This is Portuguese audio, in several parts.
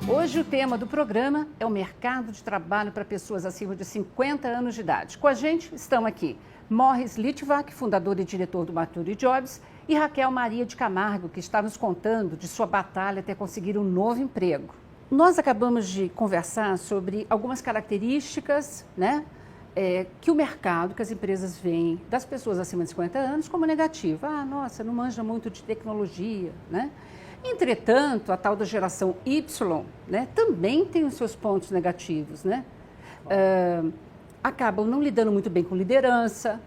Hoje o tema do programa é o mercado de trabalho para pessoas acima de 50 anos de idade. Com a gente estão aqui Morris Litvak, fundador e diretor do Mature Jobs, e Raquel Maria de Camargo, que está nos contando de sua batalha até conseguir um novo emprego. Nós acabamos de conversar sobre algumas características, que o mercado, que as empresas veem das pessoas acima de 50 anos como negativa. Ah, nossa, não manja muito de tecnologia, Entretanto, a tal da geração Y, também tem os seus pontos negativos, acabam não lidando muito bem com liderança,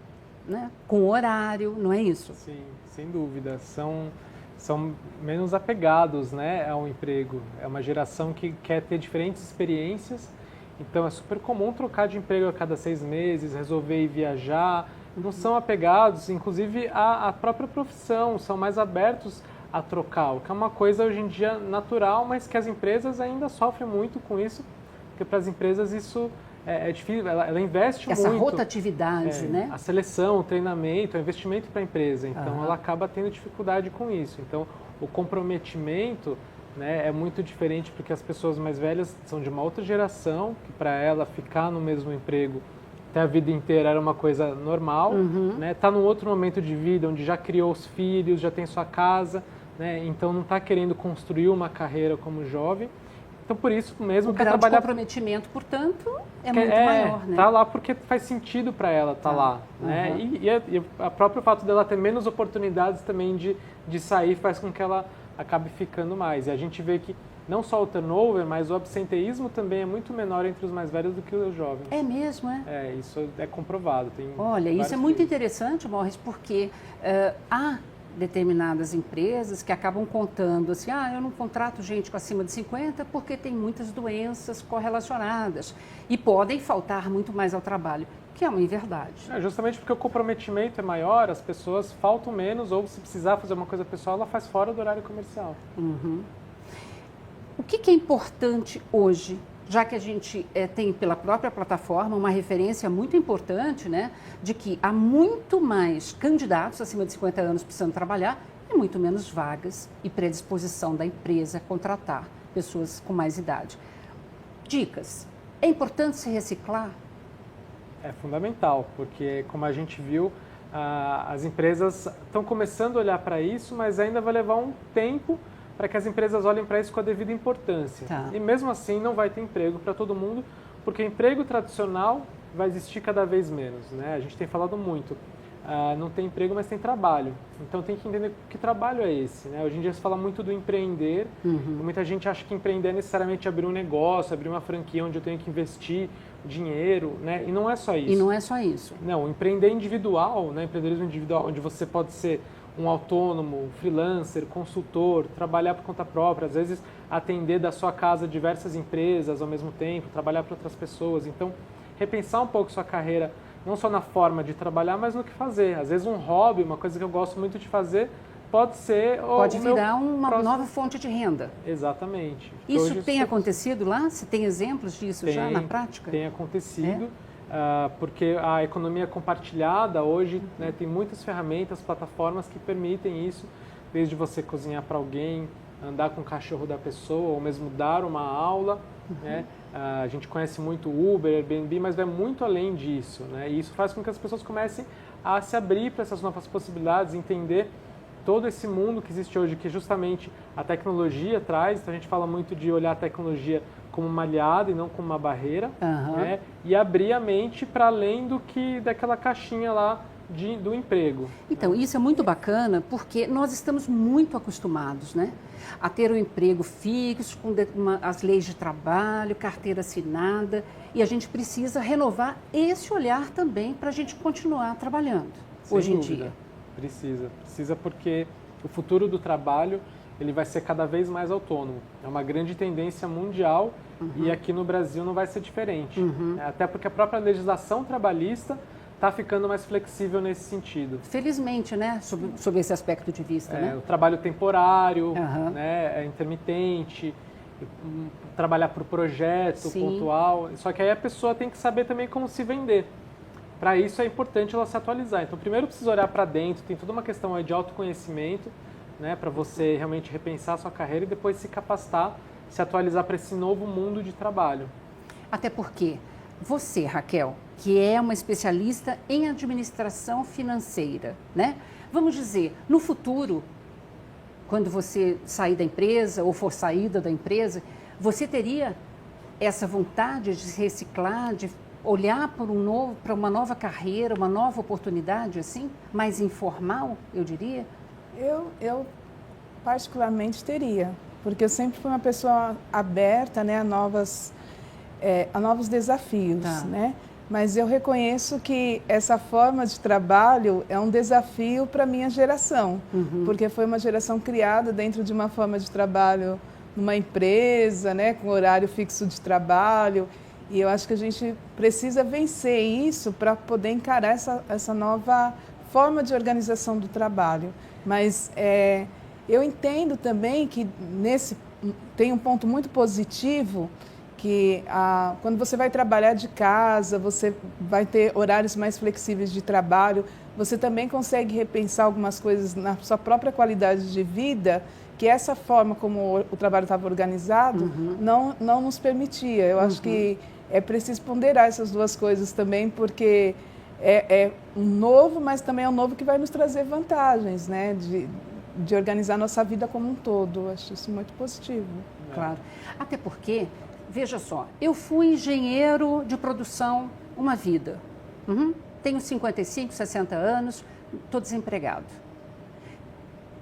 com horário, não é isso? Sim, sem dúvida. São menos apegados, ao emprego. É uma geração que quer ter diferentes experiências, então é super comum trocar de emprego a cada 6 meses, resolver ir viajar. Não são apegados, inclusive, à própria profissão, são mais abertos a trocar, o que é uma coisa hoje em dia natural, mas que as empresas ainda sofrem muito com isso, porque para as empresas isso é difícil, ela investe muito. Essa rotatividade, A seleção, o treinamento, o investimento para a empresa, então ela acaba tendo dificuldade com isso. Então o comprometimento é muito diferente, porque as pessoas mais velhas são de uma outra geração, que para ela ficar no mesmo emprego até a vida inteira era uma coisa normal, tá num outro momento de vida, onde já criou os filhos, já tem sua casa, então não está querendo construir uma carreira como jovem. Então, por isso mesmo... O grau de comprometimento, portanto, é muito maior, Está lá porque faz sentido para ela estar lá, E o próprio fato dela ter menos oportunidades também de sair faz com que ela acabe ficando mais. E a gente vê que não só o turnover, mas o absenteísmo também é muito menor entre os mais velhos do que os jovens. É mesmo, isso é comprovado. Olha, isso é muito interessante, Morris, porque há determinadas empresas que acabam contando assim, eu não contrato gente com acima de 50 porque tem muitas doenças correlacionadas e podem faltar muito mais ao trabalho, que é uma inverdade. Justamente porque o comprometimento é maior, as pessoas faltam menos, ou se precisar fazer uma coisa pessoal, ela faz fora do horário comercial. O que é importante hoje, já que a gente tem pela própria plataforma uma referência muito importante, de que há muito mais candidatos acima de 50 anos precisando trabalhar e muito menos vagas e predisposição da empresa a contratar pessoas com mais idade. Dicas. É importante se reciclar? É fundamental, porque como a gente viu, as empresas estão começando a olhar para isso, mas ainda vai levar um tempo para que as empresas olhem para isso com a devida importância. E mesmo assim não vai ter emprego para todo mundo, porque emprego tradicional vai existir cada vez menos. A gente tem falado muito, não tem emprego, mas tem trabalho. Então tem que entender que trabalho é esse. Hoje em dia se fala muito do empreender, muita gente acha que empreender é necessariamente abrir um negócio, abrir uma franquia onde eu tenho que investir dinheiro, e não é só isso. E não é só isso. Não, empreender individual, empreendedorismo individual, onde você pode ser um autônomo, freelancer, consultor, trabalhar por conta própria, às vezes atender da sua casa diversas empresas ao mesmo tempo, trabalhar para outras pessoas. Então, repensar um pouco sua carreira, não só na forma de trabalhar, mas no que fazer. Às vezes um hobby, uma coisa que eu gosto muito de fazer, pode ser... Pode virar uma nova fonte de renda. Exatamente. Isso tem acontecido lá? Você tem exemplos disso já na prática? Tem acontecido. Porque a economia compartilhada hoje tem muitas ferramentas, plataformas que permitem isso, desde você cozinhar para alguém, andar com o cachorro da pessoa, ou mesmo dar uma aula. A gente conhece muito Uber, Airbnb, mas vai muito além disso. E isso faz com que as pessoas comecem a se abrir para essas novas possibilidades, entender todo esse mundo que existe hoje, que justamente a tecnologia traz. Então a gente fala muito de olhar a tecnologia como uma aliada e não como uma barreira, e abrir a mente para além daquela caixinha lá do emprego. Então, isso é muito bacana, porque nós estamos muito acostumados, a ter um emprego fixo, com as leis de trabalho, carteira assinada, e a gente precisa renovar esse olhar também para a gente continuar trabalhando hoje em dia. Precisa porque o futuro do trabalho ele vai ser cada vez mais autônomo. É uma grande tendência mundial e aqui no Brasil não vai ser diferente. Até porque a própria legislação trabalhista está ficando mais flexível nesse sentido. Felizmente, sob esse aspecto de vista. O trabalho temporário, intermitente, trabalhar por projeto, pontual. Só que aí a pessoa tem que saber também como se vender. Para isso é importante ela se atualizar. Então, primeiro precisa olhar para dentro, tem toda uma questão aí de autoconhecimento, para você realmente repensar a sua carreira e depois se capacitar se atualizar para esse novo mundo de trabalho. Até porque você, Raquel, que é uma especialista em administração financeira, né? Vamos dizer, no futuro, quando você sair da empresa ou for saída da empresa, você teria essa vontade de se reciclar, de olhar para uma nova carreira, uma nova oportunidade, assim, mais informal, eu diria? Eu particularmente teria, porque eu sempre fui uma pessoa aberta, né, a novos desafios, Tá. né? Mas eu reconheço que essa forma de trabalho é um desafio para a minha geração, porque foi uma geração criada dentro de uma forma de trabalho numa empresa, né, com horário fixo de trabalho, e eu acho que a gente precisa vencer isso para poder encarar essa nova forma de organização do trabalho. Mas eu entendo também que tem um ponto muito positivo, que quando você vai trabalhar de casa, você vai ter horários mais flexíveis de trabalho, você também consegue repensar algumas coisas na sua própria qualidade de vida, que essa forma como o trabalho estava organizado não nos permitia. Eu acho que é preciso ponderar essas duas coisas também, porque é um novo, mas também é um novo que vai nos trazer vantagens, né? De organizar nossa vida como um todo. Eu acho isso muito positivo. Claro. Até porque, veja só, eu fui engenheiro de produção uma vida. Tenho 55, 60 anos, estou desempregado.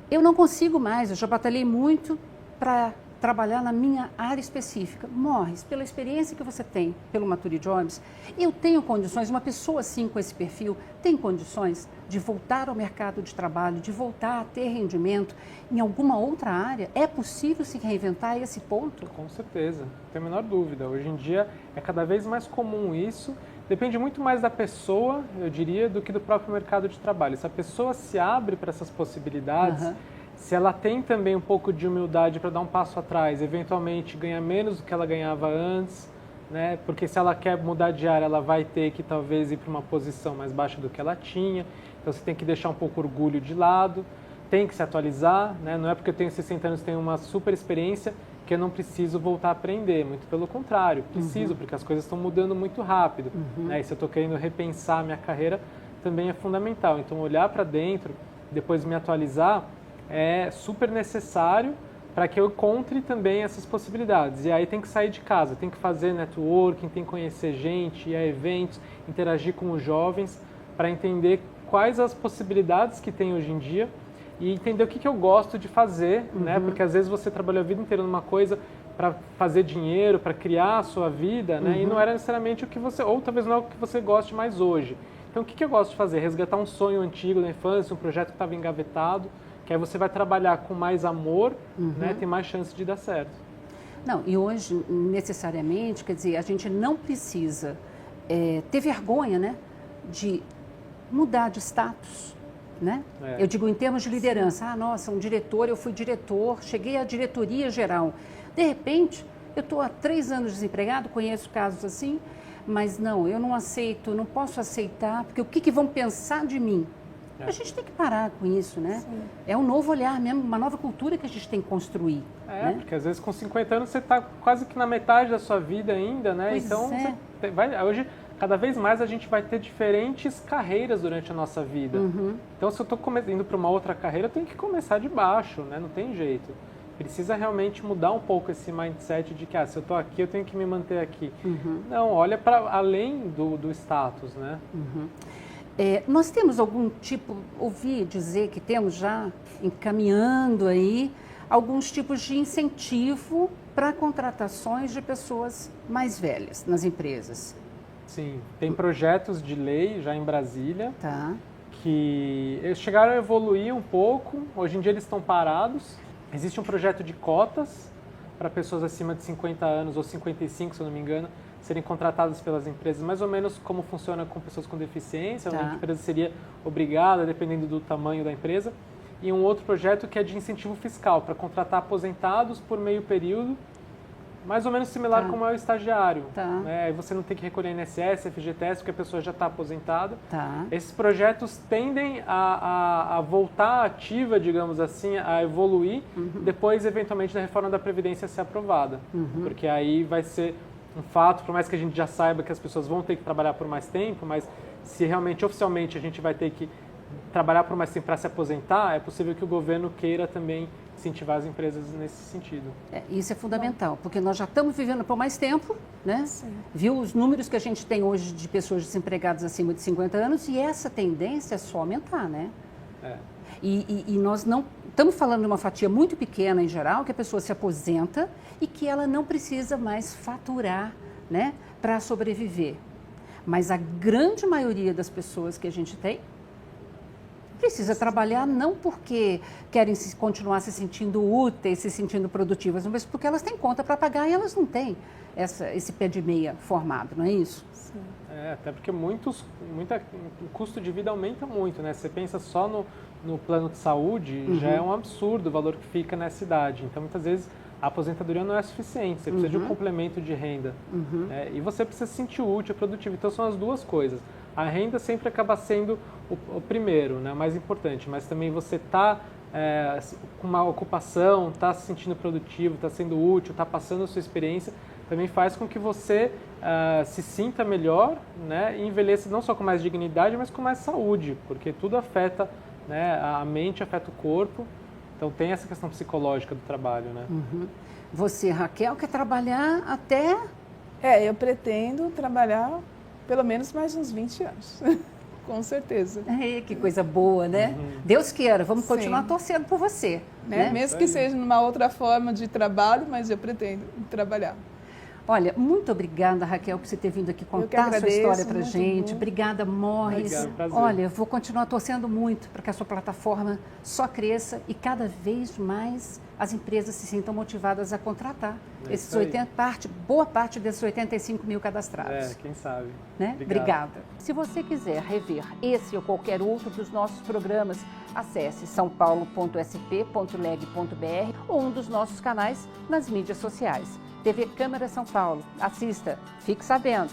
Eu não consigo mais, eu já batalhei muito para trabalhar na minha área específica. Morris, pela experiência que você tem pelo Maturi Jobs, eu tenho condições, uma pessoa assim com esse perfil, tem condições de voltar ao mercado de trabalho, de voltar a ter rendimento em alguma outra área? É possível se reinventar a esse ponto? Com certeza, não tem a menor dúvida. Hoje em dia é cada vez mais comum isso. Depende muito mais da pessoa, eu diria, do que do próprio mercado de trabalho. Se a pessoa se abre para essas possibilidades, se ela tem também um pouco de humildade para dar um passo atrás, eventualmente ganhar menos do que ela ganhava antes, né? Porque se ela quer mudar de área, ela vai ter que talvez ir para uma posição mais baixa do que ela tinha. Então você tem que deixar um pouco o orgulho de lado, tem que se atualizar, né? Não é porque eu tenho 60 anos e tenho uma super experiência que eu não preciso voltar a aprender, muito pelo contrário, preciso, porque as coisas estão mudando muito rápido, né? E se eu estou querendo repensar a minha carreira, também é fundamental. Então, olhar para dentro, depois me atualizar, é super necessário para que eu encontre também essas possibilidades. E aí tem que sair de casa, tem que fazer networking, tem que conhecer gente, ir a eventos, interagir com os jovens, para entender quais as possibilidades que tem hoje em dia, e entender o que eu gosto de fazer, né? Porque às vezes você trabalhou a vida inteira numa coisa para fazer dinheiro, para criar a sua vida, né? E não era necessariamente o que você, ou talvez não é o que você goste mais hoje. Então o que eu gosto de fazer? Resgatar um sonho antigo da infância, um projeto que estava engavetado, que aí você vai trabalhar com mais amor, né? Tem mais chance de dar certo. Não, e hoje, necessariamente, quer dizer, a gente não precisa ter vergonha, né? De mudar de status. Né? Eu digo em termos de liderança, nossa, um diretor, eu fui diretor, cheguei à diretoria geral. De repente, eu estou há 3 anos desempregado, conheço casos assim, mas não, eu não aceito, não posso aceitar, porque o que vão pensar de mim? A gente tem que parar com isso, né? Sim. É um novo olhar mesmo, uma nova cultura que a gente tem que construir. Né? Porque às vezes com 50 anos você está quase que na metade da sua vida ainda, né? Pois então, você vai, hoje... Cada vez mais a gente vai ter diferentes carreiras durante a nossa vida. Então, se eu estou indo para uma outra carreira, eu tenho que começar de baixo, né? Não tem jeito. Precisa realmente mudar um pouco esse mindset de que, se eu estou aqui, eu tenho que me manter aqui. Não, olha para além do status, né? Nós temos algum tipo, ouvi dizer que temos já encaminhando aí alguns tipos de incentivo para contratações de pessoas mais velhas nas empresas. Sim, tem projetos de lei já em Brasília, que eles chegaram a evoluir um pouco, hoje em dia eles estão parados. Existe um projeto de cotas para pessoas acima de 50 anos ou 55, se eu não me engano, serem contratadas pelas empresas, mais ou menos como funciona com pessoas com deficiência, onde a empresa seria obrigada, dependendo do tamanho da empresa. E um outro projeto que é de incentivo fiscal, para contratar aposentados por meio período, mais ou menos similar como é o estagiário. Tá. Você não tem que recolher INSS, FGTS, porque a pessoa já está aposentada. Tá. Esses projetos tendem a voltar ativa, digamos assim, a evoluir, depois, eventualmente, da reforma da Previdência ser aprovada. Porque aí vai ser um fato, por mais que a gente já saiba que as pessoas vão ter que trabalhar por mais tempo, mas se realmente, oficialmente, a gente vai ter que trabalhar por mais tempo para se aposentar, é possível que o governo queira também incentivar as empresas nesse sentido. Isso é fundamental, porque nós já estamos vivendo por mais tempo, né? Sim. Viu os números que a gente tem hoje de pessoas desempregadas acima de 50 anos e essa tendência é só aumentar, né? E nós não estamos falando de uma fatia muito pequena em geral, que a pessoa se aposenta e que ela não precisa mais faturar, né, para sobreviver. Mas a grande maioria das pessoas que a gente tem precisa trabalhar não porque querem continuar se sentindo úteis, se sentindo produtivas, mas porque elas têm conta para pagar e elas não têm esse pé de meia formado, não é isso? Sim. Até porque o custo de vida aumenta muito, né? Você pensa só no plano de saúde, já é um absurdo o valor que fica nessa idade. Então, muitas vezes, a aposentadoria não é suficiente, você precisa de um complemento de renda. E você precisa se sentir útil, produtivo. Então, são as duas coisas. A renda sempre acaba sendo o primeiro, né, o mais importante, mas também você está com uma ocupação, está se sentindo produtivo, está sendo útil, está passando a sua experiência, também faz com que você se sinta melhor, né, e envelheça não só com mais dignidade, mas com mais saúde, porque tudo afeta, né, a mente, afeta o corpo, então tem essa questão psicológica do trabalho. Né? Você, Raquel, quer trabalhar até... Eu pretendo trabalhar pelo menos mais uns 20 anos, com certeza. Que coisa boa, né? Deus queira, vamos continuar Sim. torcendo por você. Né? Mesmo que seja numa outra forma de trabalho, mas eu pretendo trabalhar. Olha, muito obrigada, Raquel, por você ter vindo aqui contar a sua história para a gente. Bom. Obrigada, Morris. Obrigado, prazer. Olha, eu vou continuar torcendo muito para que a sua plataforma só cresça e cada vez mais as empresas se sintam motivadas a contratar boa parte desses 85 mil cadastrados. Quem sabe. Né? Obrigada. Se você quiser rever esse ou qualquer outro dos nossos programas, acesse saopaulo.sp.leg.br ou um dos nossos canais nas mídias sociais. TV Câmara São Paulo. Assista, fique sabendo.